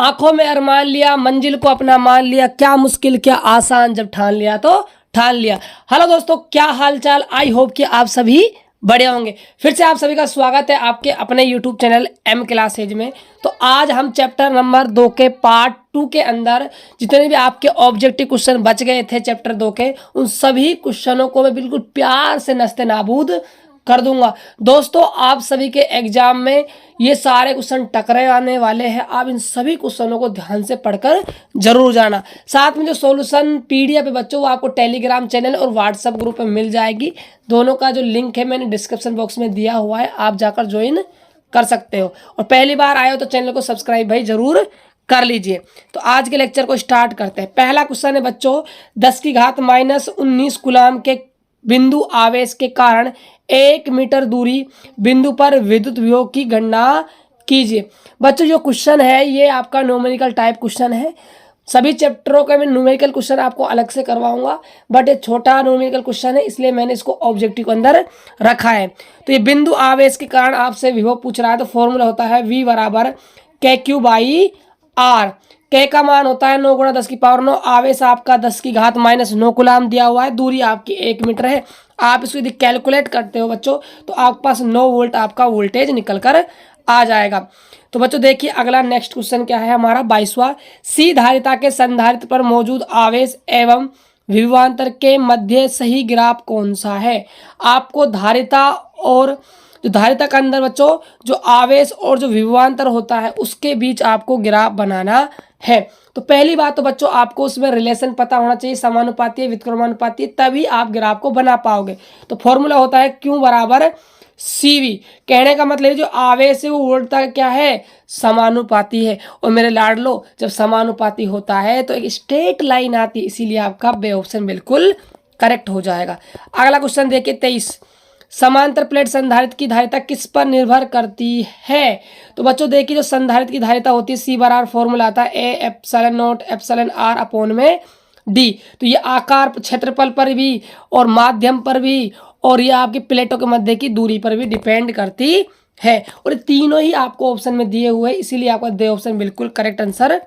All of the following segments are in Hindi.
आंखों में अरमान लिया, मंजिल को अपना मान लिया, क्या मुश्किल क्या आसान, जब ठान लिया तो ठान लिया। हेलो दोस्तों, क्या हाल चाल। आई होप कि आप सभी बड़े होंगे। फिर से आप सभी का स्वागत है आपके अपने यूट्यूब चैनल एम क्लासेज में। तो आज हम चैप्टर नंबर 2 के पार्ट 2 के अंदर जितने भी आपके ऑब्जेक्टिव क्वेश्चन बच गए थे चैप्टर 2 के, उन सभी क्वेश्चनों को मैं बिल्कुल प्यार से नस्ते नाबूद कर दूंगा। दोस्तों, आप सभी के एग्जाम में ये सारे क्वेश्चन टकरे आने वाले हैं। आप इन सभी क्वेश्चनों को ध्यान से पढ़कर जरूर जाना। साथ में जो सॉल्यूशन पीडीएफ है बच्चों, वो आपको टेलीग्राम चैनल और व्हाट्सएप ग्रुप में मिल जाएगी। दोनों का जो लिंक है मैंने डिस्क्रिप्शन बॉक्स में दिया हुआ है, आप जाकर ज्वाइन कर सकते हो। और पहली बार आए हो तो चैनल को सब्सक्राइब भाई जरूर कर लीजिए। तो आज के लेक्चर को स्टार्ट करते हैं। पहला क्वेश्चन है बच्चों, 10 की घात -19 कूलाम के बिंदु आवेश के कारण 1 मीटर दूरी बिंदु पर विद्युत विभव की गणना कीजिए। बच्चों, जो क्वेश्चन है ये आपका न्यूमेरिकल टाइप क्वेश्चन है। सभी चैप्टरों का मैं न्यूमेरिकल क्वेश्चन आपको अलग से करवाऊंगा, बट ये छोटा न्यूमेरिकल क्वेश्चन है इसलिए मैंने इसको ऑब्जेक्टिव के अंदर रखा है। तो ये बिंदु आवेश के कारण आपसे विभव पूछ रहा है, तो फॉर्मूला होता है V बराबर KQ/R। K का मान होता है 9 × 10⁹ आवेश आपका 10 की घात -9 कूलाम दिया हुआ है, दूरी आपकी 1 मीटर है। आप इसको यदि कैलकुलेट करते हो बच्चों तो आपके पास 9 वोल्ट आपका वोल्टेज निकल कर आ जाएगा। तो बच्चों देखिए अगला नेक्स्ट क्वेश्चन क्या है हमारा 22वां। सी धारिता के संधारित्र पर मौजूद आवेश एवं विभवांतर के मध्य सही ग्राफ कौन सा है। आपको धारिता और जो धारिता के अंदर बच्चों जो आवेश और जो विभवांतर होता है उसके बीच आपको ग्राफ बनाना है। तो पहली बात तो बच्चों आपको उसमें रिलेशन पता होना चाहिए, समानुपाती व्युत्क्रमानुपाती, तभी आप ग्राफ को बना पाओगे। तो फॉर्मूला होता है Q बराबर CV। कहने का मतलब जो आवेश है वो वोल्टता क्या है, समानुपाती है। और मेरे लाडलो, जब समानुपाती होता है तो एक स्ट्रेट लाइन आती है, इसीलिए आपका बे ऑप्शन बिल्कुल करेक्ट हो जाएगा। अगला क्वेश्चन देखिए 23। समांतर प्लेट संधारित्र की धारिता किस पर निर्भर करती है। तो बच्चों देखिए जो संधारित्र की धारिता होती है C बराबर फॉर्मूला आता है A ε0ε r/d। तो ये आकार क्षेत्रफल पर भी और माध्यम पर भी और ये आपकी प्लेटों के मध्य की दूरी पर भी डिपेंड करती है। और तीनों ही आपको ऑप्शन में दिए हुए, इसीलिए आपका दे ऑप्शन बिल्कुल करेक्ट आंसर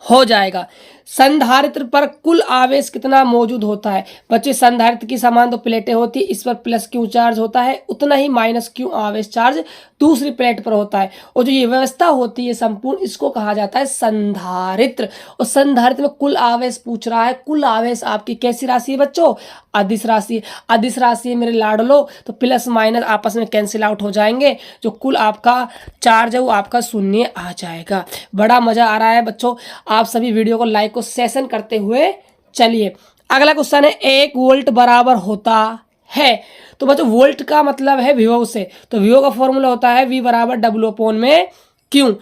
हो जाएगा। संधारित्र पर कुल आवेश कितना मौजूद होता है। बच्चे संधारित्र की समान दो प्लेटें होती है, इस पर +Q चार्ज होता है, उतना ही -Q आवेश चार्ज दूसरी प्लेट पर होता है। और जो ये व्यवस्था होती है संपूर्ण, इसको कहा जाता है संधारित्र। और संधारित्र में कुल आवेश पूछ रहा है। कुल आवेश आपकी कैसी राशि है बच्चों, अदिश राशि। अदिश राशि मेरे लाडलो, तो प्लस माइनस आपस में कैंसिल आउट हो जाएंगे। जो कुल आपका चार्ज है वो आपका शून्य आ जाएगा। बड़ा मजा आ रहा है बच्चों, आप सभी वीडियो को लाइक को सेशन करते हुए चलिए। अगला क्वेश्चन है 1 वोल्ट बराबर होता है। तो बच्चों वोल्ट का मतलब है विभव से, तो विभव का फॉर्मूला होता है V बराबर W/Q।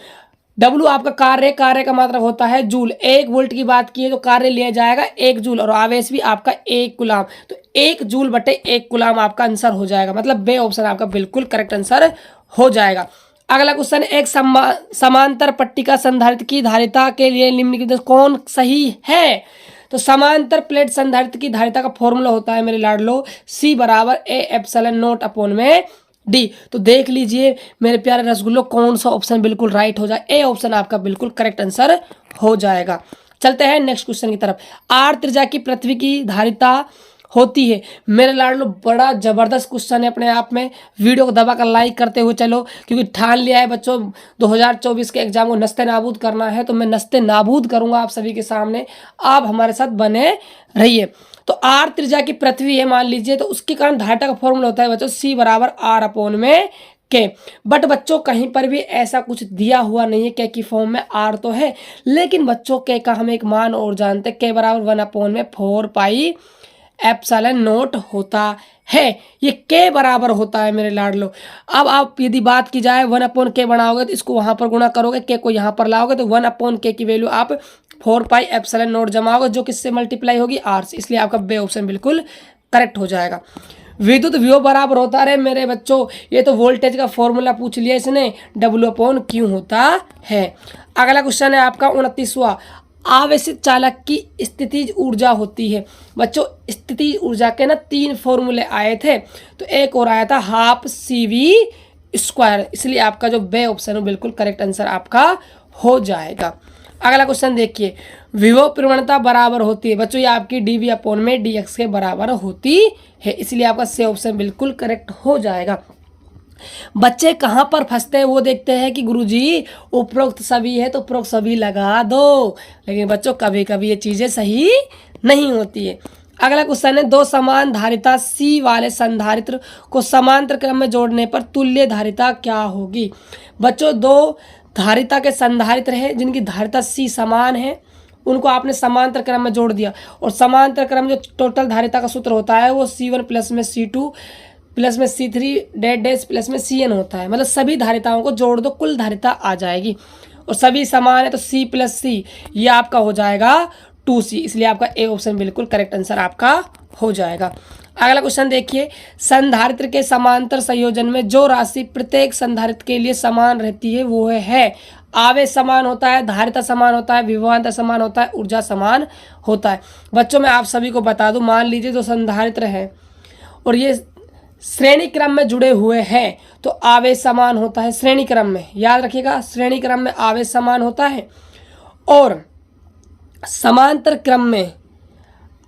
W आपका कार्य का मात्रक होता है जूल। 1 वोल्ट की बात की है तो कार्य लिया जाएगा 1 जूल, और आवेश भी आपका 1 कूलाम। तो 1 जूल बटे 1 कूलाम आपका आंसर हो जाएगा। मतलब बे ऑप्शन आपका बिल्कुल करेक्ट आंसर हो जाएगा। अगला क्वेश्चन, एक समांतर पट्टिका संधारित्र की धारिता के लिए निम्नलिखित कौन सही है। तो समांतर प्लेट संधारित्र की धारिता का फॉर्मूला होता है मेरे लाडलो C बराबर A ε0/d। तो देख लीजिए मेरे प्यारे रसगुल्लो कौन सा ऑप्शन बिल्कुल राइट हो जाए। ए ऑप्शन आपका बिल्कुल करेक्ट आंसर हो जाएगा। चलते हैं नेक्स्ट क्वेश्चन की तरफ। R त्रिज्या की पृथ्वी की धारिता होती है। मेरे लाडलो बड़ा जबरदस्त क्वेश्चन है अपने आप में। वीडियो को दबाकर लाइक करते हुए चलो, क्योंकि ठान लिया है बच्चों 2024 के एग्जाम को नस्ते नाबूद करना है, तो मैं नस्ते नाबूद करूंगा आप सभी के सामने। आप हमारे साथ बने रहिए। तो R त्रिज्या की पृथ्वी है मान लीजिए, तो उसके कारण धारिता का फॉर्मूला होता है बच्चों C बराबर R/K। बट बच्चों कहीं पर भी ऐसा कुछ दिया हुआ नहीं है, K की फॉर्म में R तो है, लेकिन बच्चों K का हम एक मान और जानते हैं, K बराबर 1/4πε0 होता है। ये K बराबर होता है मेरे लाडलो। अब आप यदि बात की जाए 1/K बनाओगे तो इसको वहां पर गुणा करोगे, K को यहाँ पर लाओगे तो 1/K की वैल्यू आप 4πε0 जमाओगे, जो किससे मल्टीप्लाई होगी R से, इसलिए आपका बे ऑप्शन बिल्कुल करेक्ट हो जाएगा। विद्युत विभव बराबर होता है मेरे बच्चों, ये तो वोल्टेज का फॉर्मूला पूछ लिया इसने, W/Q होता है। अगला क्वेश्चन है आपका 29वां। आवेशित चालक की स्थितिज ऊर्जा होती है। बच्चों स्थितिज ऊर्जा के ना 3 फॉर्मूले आए थे, तो एक और आया था 1/2 CV², इसलिए आपका जो बे ऑप्शन है बिल्कुल करेक्ट आंसर आपका हो जाएगा। अगला क्वेश्चन देखिए, विभव प्रवणता बराबर होती है बच्चों, ये आपकी dv अपॉन में dx के बराबर होती है, इसलिए आपका सी ऑप्शन बिल्कुल करेक्ट हो जाएगा। बच्चे कहाँ पर फंसते हैं वो देखते हैं कि गुरुजी उपरोक्त सभी है तो उपरोक्त सभी लगा दो, लेकिन बच्चों कभी कभी ये चीज़ें सही नहीं होती है। अगला क्वेश्चन है, दो समान धारिता C वाले संधारित्र को समांतर क्रम में जोड़ने पर तुल्य धारिता क्या होगी। बच्चों दो धारिता के संधारित्र हैं जिनकी धारिता C समान है, उनको आपने समांतर क्रम में जोड़ दिया, और समांतर क्रम जो टोटल धारिता का सूत्र होता है वो C1 प्लस में C2 प्लस में C3 डैश डैश प्लस में Cn होता है, मतलब सभी धारिताओं को जोड़ दो कुल धारिता आ जाएगी, और सभी समान है तो C प्लस C ये आपका हो जाएगा 2C, इसलिए आपका ए ऑप्शन बिल्कुल करेक्ट आंसर आपका हो जाएगा। अगला क्वेश्चन देखिए, संधारित्र के समांतर संयोजन में जो राशि प्रत्येक संधारित्र के लिए समान रहती है वो है आवेश समान होता है, धारिता समान होता है, विभवांतर समान होता है, ऊर्जा समान होता है। बच्चों मैं आप सभी को बता दूं, मान लीजिए जो संधारित्र है और ये श्रेणी क्रम में जुड़े हुए हैं तो आवेश समान होता है, श्रेणी क्रम में याद रखिएगा, श्रेणी क्रम में आवेश समान होता है, और समांतर क्रम में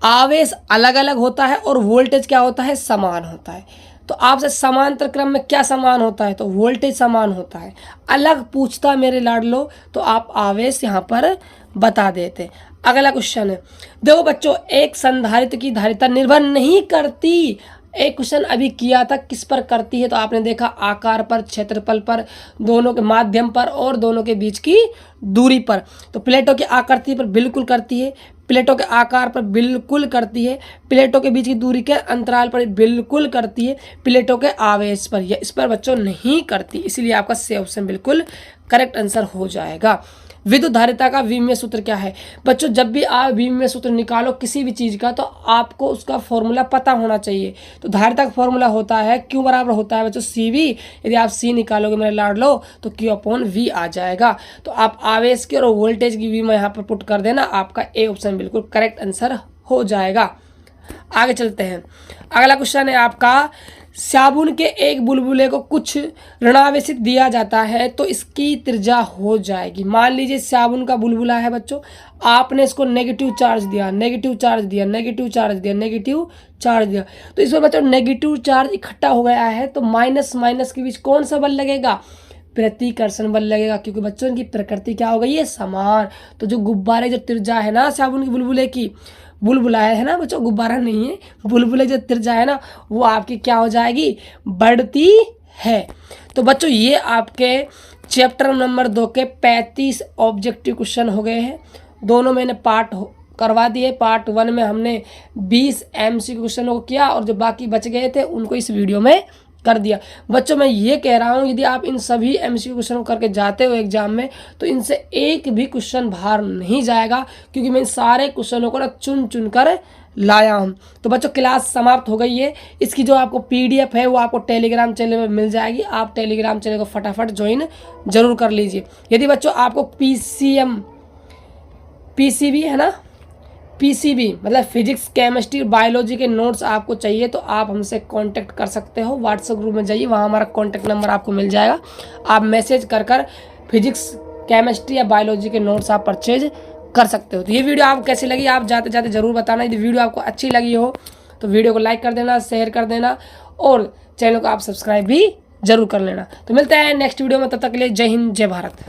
आवेश अलग अलग होता है और वोल्टेज क्या होता है, समान होता है। तो आपसे समांतर क्रम में क्या समान होता है, तो वोल्टेज समान होता है। अलग पूछता मेरे लाडलो तो आप आवेश यहाँ पर बता देते। अगला क्वेश्चन है, देखो बच्चों एक संधारित्र की धारिता निर्भर नहीं करती, एक क्वेश्चन अभी किया था किस पर करती है, तो आपने देखा आकार पर, क्षेत्रफल पर, दोनों के माध्यम पर और दोनों के बीच की दूरी पर। तो प्लेटों की आकृति पर बिल्कुल करती है, प्लेटों के आकार पर बिल्कुल करती है, प्लेटों के बीच की दूरी के अंतराल पर बिल्कुल करती है, प्लेटों के आवेश पर या इस पर बच्चों नहीं करती, इसलिए आपका सी ऑप्शन बिल्कुल करेक्ट आंसर हो जाएगा। विद्युत धारिता का विमीय सूत्र क्या है बच्चों, जब भी आप विमीय सूत्र निकालो किसी भी चीज़ का तो आपको उसका फॉर्मूला पता होना चाहिए। तो धारिता का फॉर्मूला होता है Q बराबर होता है बच्चों CV, यदि आप C निकालोगे मेरे लाड लो तो Q अपॉन V आ जाएगा। तो आप आवेश की और वोल्टेज की भी मैं यहाँ पर पुट कर देना, आपका ए ऑप्शन बिल्कुल करेक्ट आंसर हो जाएगा। आगे चलते हैं, अगला क्वेश्चन है आपका, साबुन के एक बुलबुले को कुछ ऋणावेशित दिया जाता है तो इसकी त्रिज्या हो जाएगी। मान लीजिए साबुन का बुलबुला है बच्चों, आपने इसको नेगेटिव चार्ज दिया, नेगेटिव चार्ज दिया, नेगेटिव चार्ज दिया, नेगेटिव चार्ज दिया, तो इसमें बच्चों नेगेटिव चार्ज इकट्ठा हो गया है, तो माइनस माइनस के बीच कौन सा बल लगेगा, प्रतिकर्षण बल लगेगा, क्योंकि बच्चों इनकी प्रकृति क्या हो गई है, समान। तो जो गुब्बारे जो त्रिज्या है ना साबुन के बुलबुले की, बुलबुला है ना बच्चों, गुब्बारा नहीं है, बुलबुले जो त्रिज्या है ना वो आपकी क्या हो जाएगी, बढ़ती है। तो बच्चों ये आपके चैप्टर नंबर 2 के 35 ऑब्जेक्टिव क्वेश्चन हो गए हैं। दोनों मैंने पार्ट करवा दिए, पार्ट 1 में हमने 20 MCQ क्वेश्चनों को किया और जो बाकी बच गए थे उनको इस वीडियो में कर दिया। बच्चों मैं ये कह रहा हूँ यदि आप इन सभी MCQ क्वेश्चन करके जाते हो एग्जाम में तो इनसे एक भी क्वेश्चन बाहर नहीं जाएगा, क्योंकि मैं इन सारे क्वेश्चनों को ना चुन चुन कर लाया हूँ। तो बच्चों क्लास समाप्त हो गई है, इसकी जो आपको PDF है वो आपको टेलीग्राम चैनल में मिल जाएगी, आप टेलीग्राम चैनल को फटाफट ज्वाइन जरूर कर लीजिए। यदि बच्चों आपको PCB है ना, PCB मतलब फिजिक्स केमिस्ट्री बायोलॉजी के नोट्स आपको चाहिए तो आप हमसे कांटेक्ट कर सकते हो। व्हाट्सएप ग्रुप में जाइए, वहाँ हमारा कांटेक्ट नंबर आपको मिल जाएगा, आप मैसेज कर फिजिक्स केमिस्ट्री या बायोलॉजी के नोट्स आप परचेज कर सकते हो। तो ये वीडियो आपको कैसी लगी आप जाते जाते ज़रूर बताना। यदि वीडियो आपको अच्छी लगी हो तो वीडियो को लाइक कर देना, शेयर कर देना और चैनल को आप सब्सक्राइब भी जरूर कर लेना। तो मिलते हैं नेक्स्ट वीडियो में, तब तक के लिए जय हिंद जय भारत।